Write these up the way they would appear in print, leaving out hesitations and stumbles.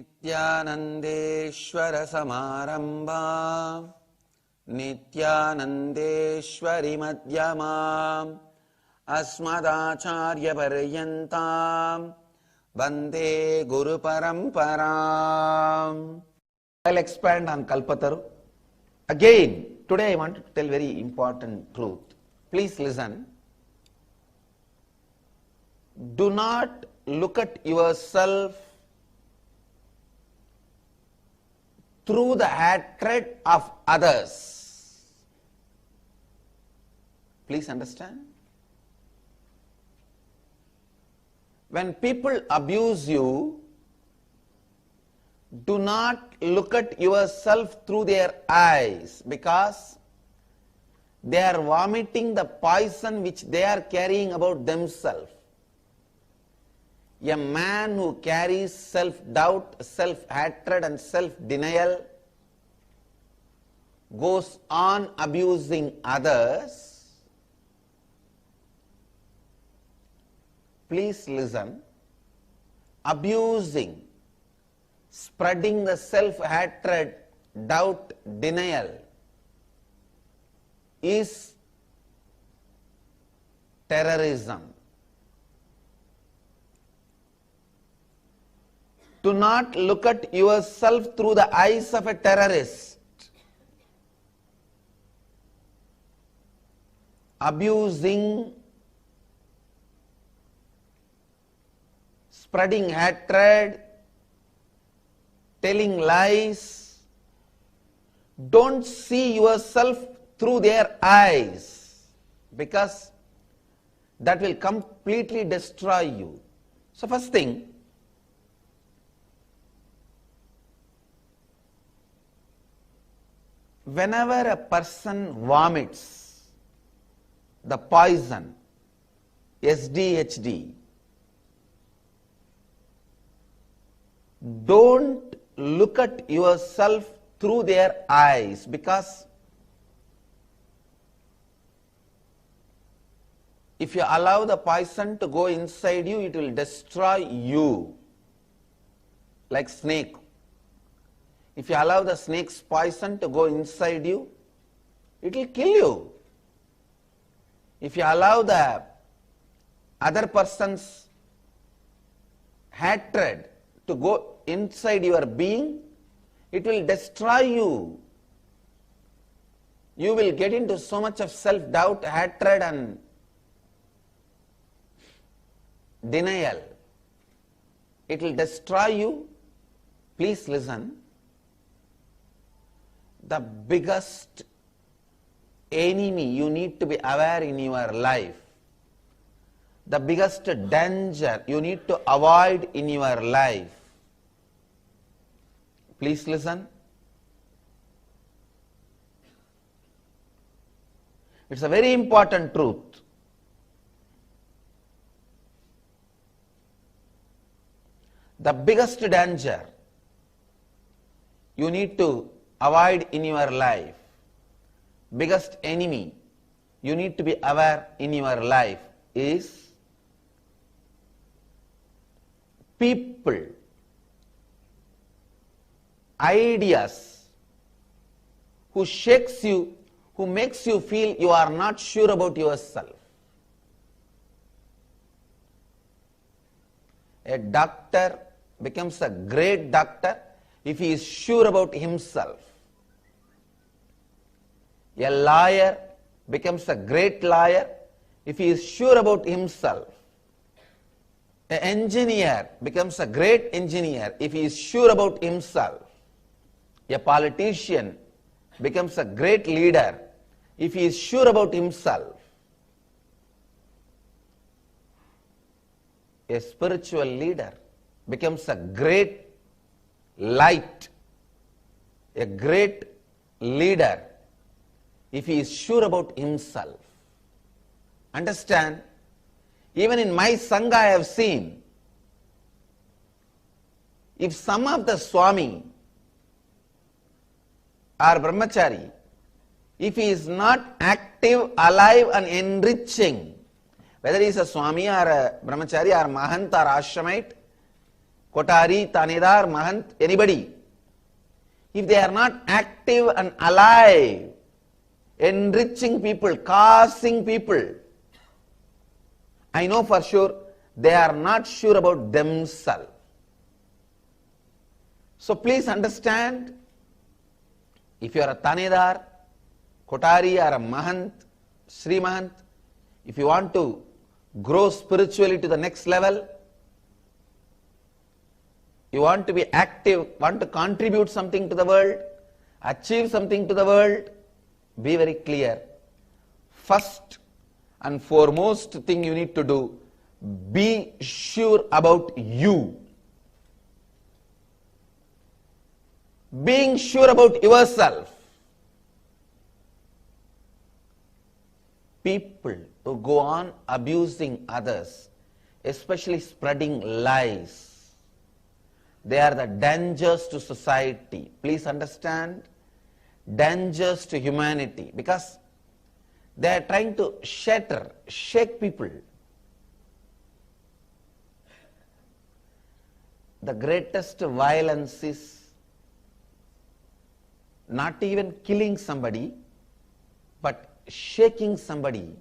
नित्यानन्देश्वर समारम्भाम् नित्यानन्देश्वरि मध्यमाम् अस्मदाचार्यपर्यन्ताम् वन्दे गुरुपरम्पराम्. I'll expand on Kalpataru. Again, today I want to tell very important truth. Please listen. Do not look at yourself through the hatred of others. Please understand. When people abuse you, do not look at yourself through their eyes, because they are vomiting the poison which they are carrying about themselves. A man who carries self-doubt, self-hatred and self-denial goes on abusing others. Please listen. Abusing, spreading the self-hatred, doubt, denial is terrorism. Do not look at yourself through the eyes of a terrorist. Abusing, spreading hatred, telling lies. Don't see yourself through their eyes, because that will completely destroy you. So first thing, whenever a person vomits the poison, SDHD, don't look at yourself through their eyes, because if you allow the poison to go inside you, it will destroy you, like snake. If you allow the snake's poison to go inside you, it will kill you. If you allow the other person's hatred to go inside your being, it will destroy you. You will get into so much of self-doubt, hatred and denial. It will destroy you. Please listen. The biggest enemy you need to be aware in your life, the biggest danger you need to avoid in your life. Please listen. It's a very important truth. The biggest danger you need to avoid in your life, biggest enemy you need to be aware in your life is people, ideas who shakes you, who makes you feel you are not sure about yourself. A doctor becomes a great doctor if he is sure about himself. A lawyer becomes a great lawyer if he is sure about himself. An engineer becomes a great engineer if he is sure about himself. A politician becomes a great leader if he is sure about himself. A spiritual leader becomes a great light, a great leader if he is sure about himself. Understand? Even in my Sangha I have seen, if some of the Swami or Brahmachari, if he is not active, alive and enriching, whether he is a Swami or a Brahmachari or Mahant or Ashramite, Kotari, Tanedar, Mahant, anybody, if they are not active and alive, enriching people, causing people, I know for sure they are not sure about themselves. So please understand, if you are a Tanedar, Kotari or a Mahant, Sri Mahant, if you want to grow spiritually to the next level, you want to be active, want to contribute something to the world, achieve something to the world, be very clear. First and foremost thing you need to do, be sure about you. Being sure about yourself. People who go on abusing others, especially spreading lies, they are the dangers to society. Please understand, dangers to humanity, because they are trying to shake people. The greatest violence is not even killing somebody, but shaking somebody,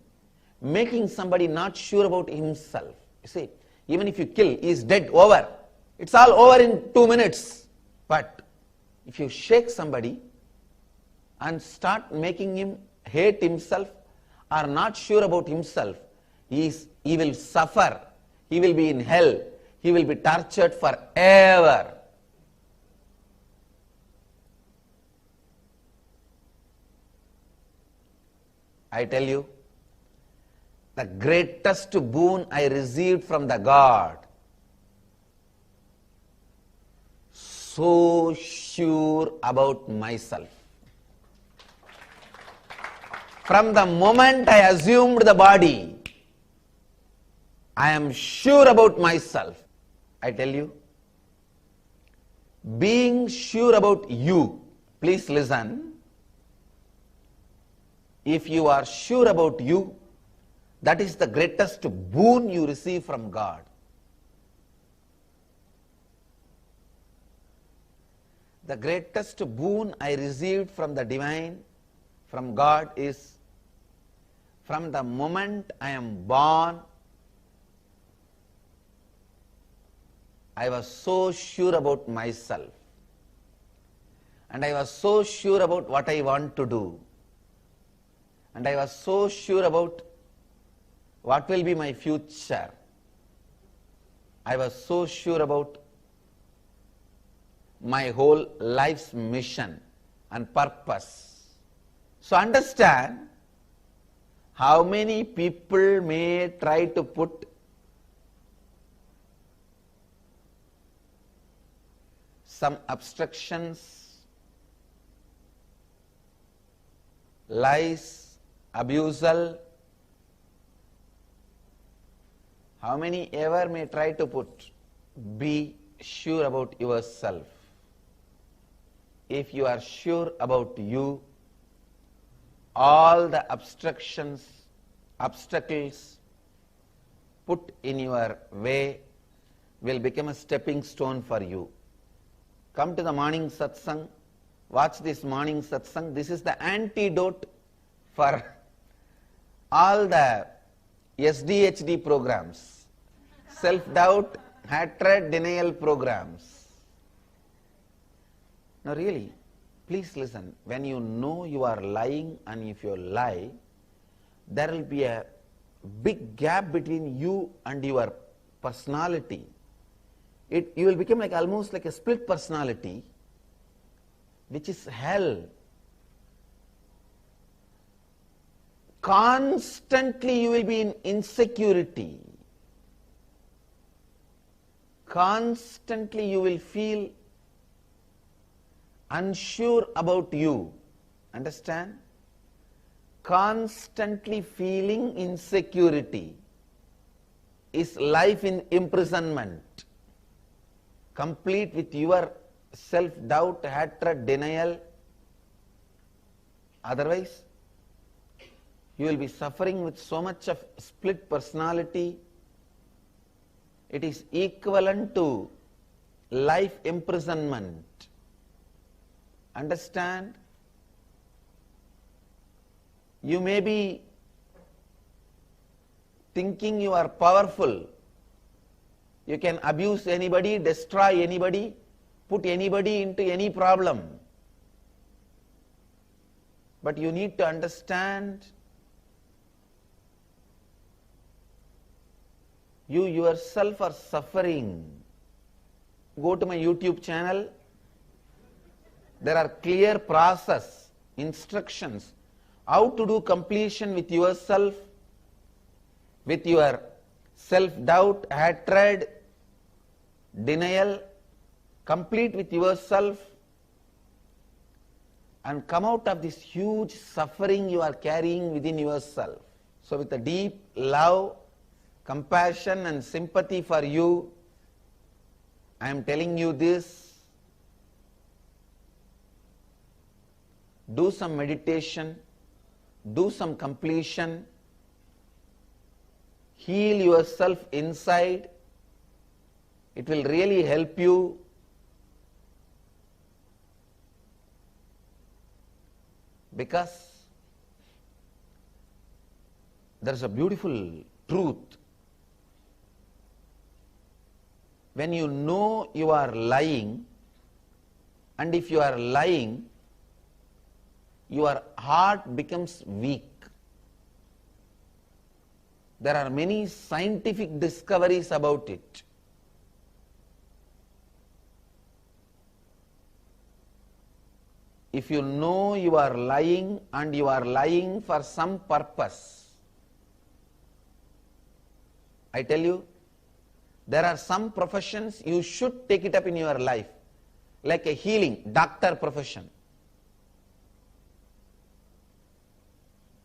making somebody not sure about himself. You see, even if you kill, he is dead, over. It's all over in 2 minutes. But if you shake somebody and start making him hate himself or not sure about himself, he will suffer, he will be in hell, he will be tortured forever. I tell you, the greatest boon I received from the God, so sure about myself. From the moment I assumed the body, I am sure about myself. I tell you, being sure about you, please listen. If you are sure about you, that is the greatest boon you receive from God. The greatest boon I received from the divine, from God, is from the moment I am born, I was so sure about myself. And I was so sure about what I want to do. And I was so sure about what will be my future. I was so sure about my whole life's mission and purpose. So understand, how many people may try to put some obstructions, lies, abusal. How many ever may try to put, be sure about yourself. If you are sure about you, all the obstructions, obstacles put in your way will become a stepping stone for you. Come to the morning satsang, watch this morning satsang. This is the antidote for all the SDHD programs, self-doubt, hatred, denial programs. Now really, please listen. When you know you are lying, and if you lie, there will be a big gap between you and your personality. You will become like almost like a split personality, which is hell. Constantly you will be in insecurity. Constantly you will feel unsure about you. Understand? Constantly feeling insecurity is life in imprisonment, complete with your self-doubt, hatred, denial. Otherwise, you will be suffering with so much of split personality. It is equivalent to life imprisonment. Understand? You may be thinking you are powerful. You can abuse anybody, destroy anybody, put anybody into any problem. But you need to understand, you yourself are suffering. Go to my YouTube channel. There are clear process, instructions, how to do completion with yourself, with your self-doubt, hatred, denial. Complete with yourself and come out of this huge suffering you are carrying within yourself. So with a deep love, compassion and sympathy for you, I am telling you this. Do some meditation, do some completion, heal yourself inside. It will really help you. Because there is a beautiful truth. When you know you are lying, and if you are lying, your heart becomes weak. There are many scientific discoveries about it. If you know you are lying and you are lying for some purpose, I tell you, there are some professions you should take it up in your life, like a healing, doctor profession,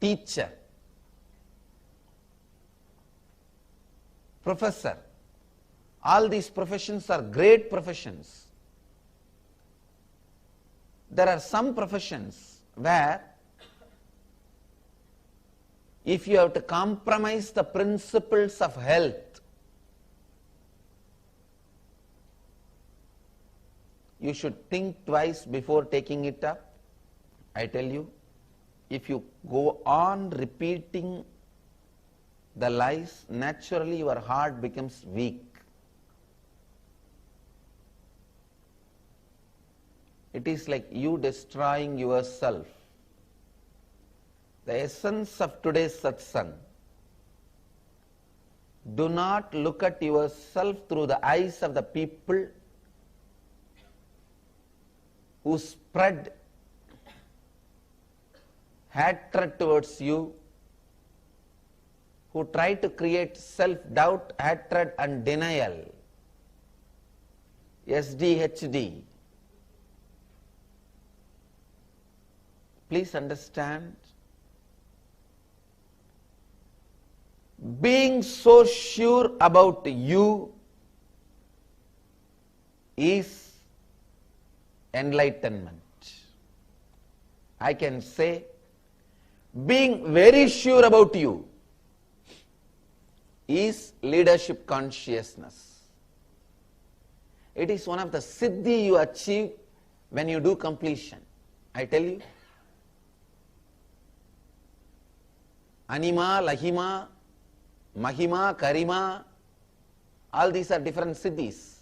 teacher, professor. All these professions are great professions. There are some professions where if you have to compromise the principles of health, you should think twice before taking it up. I tell you, if you go on repeating the lies, naturally your heart becomes weak. It is like you destroying yourself. The essence of today's satsang: do not look at yourself through the eyes of the people who spread hatred towards you, who try to create self-doubt, hatred and denial. SDHD. Please understand, being so sure about you is enlightenment. I can say, being very sure about you is leadership consciousness. It is one of the siddhi you achieve when you do completion. I tell you, Anima, Lahima, Mahima, Karima, all these are different siddhis.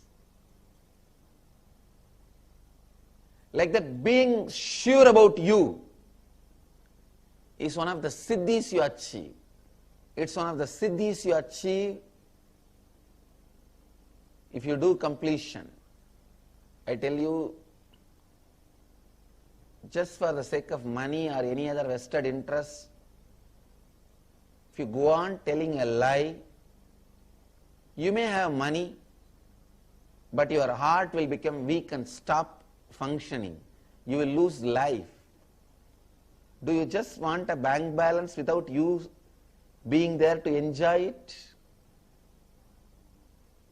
Like that, being sure about you is one of the siddhis you achieve. It's one of the siddhis you achieve if you do completion. I tell you, just for the sake of money or any other vested interest, if you go on telling a lie, you may have money, but your heart will become weak and stop functioning. You will lose life. Do you just want a bank balance without you being there to enjoy it?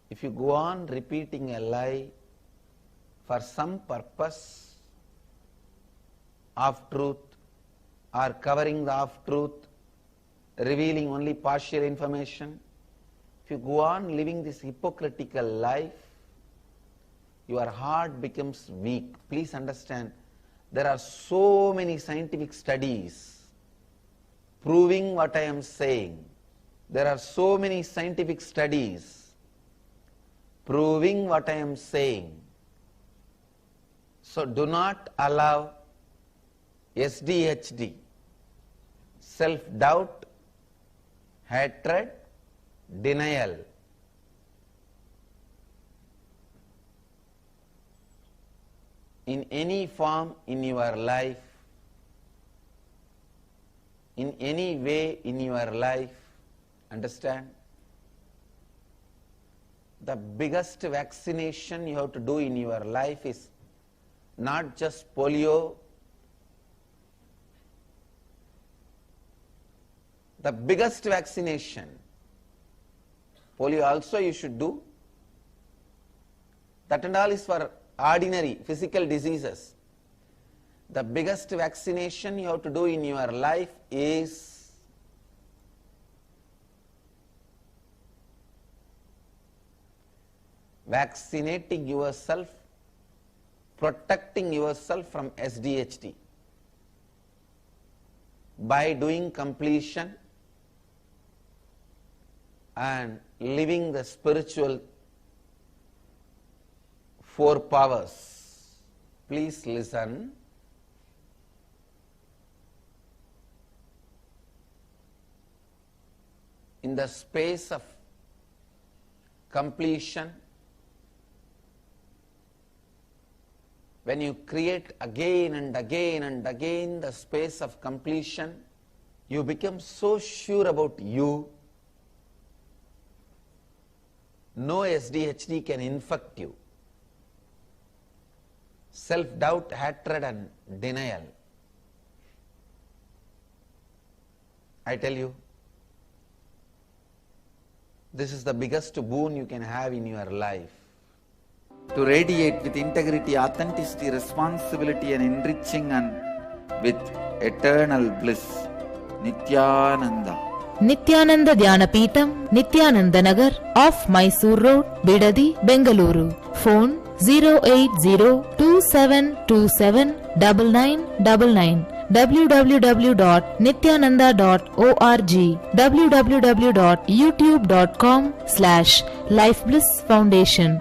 If you go on repeating a lie for some purpose of truth, or covering the half-truth, revealing only partial information, if you go on living this hypocritical life, your heart becomes weak. Please understand, there are so many scientific studies proving what I am saying. There are so many scientific studies proving what I am saying. So do not allow SDHD, self-doubt, hatred, denial, in any form in your life, in any way in your life. Understand? The biggest vaccination you have to do in your life is not just polio. The biggest vaccination, polio also you should do. That and all is for ordinary physical diseases. The biggest vaccination you have to do in your life is vaccinating yourself, protecting yourself from SDHD by doing completion and living the spiritual 4 powers. Please listen. In the space of completion, when you create again and again and again the space of completion, you become so sure about you, no SDHD can infect you. Self-doubt, hatred and denial. I tell you, this is the biggest boon you can have in your life. To radiate with integrity, authenticity, responsibility and enriching and with eternal bliss. Nityananda. Nityananda Dhyanapitham, Nityananda Nagar, off Mysore Road, Bidadi, Bengaluru. Phone 08027279999. www.nityananda.org. www.youtube.com/Life Bliss Foundation.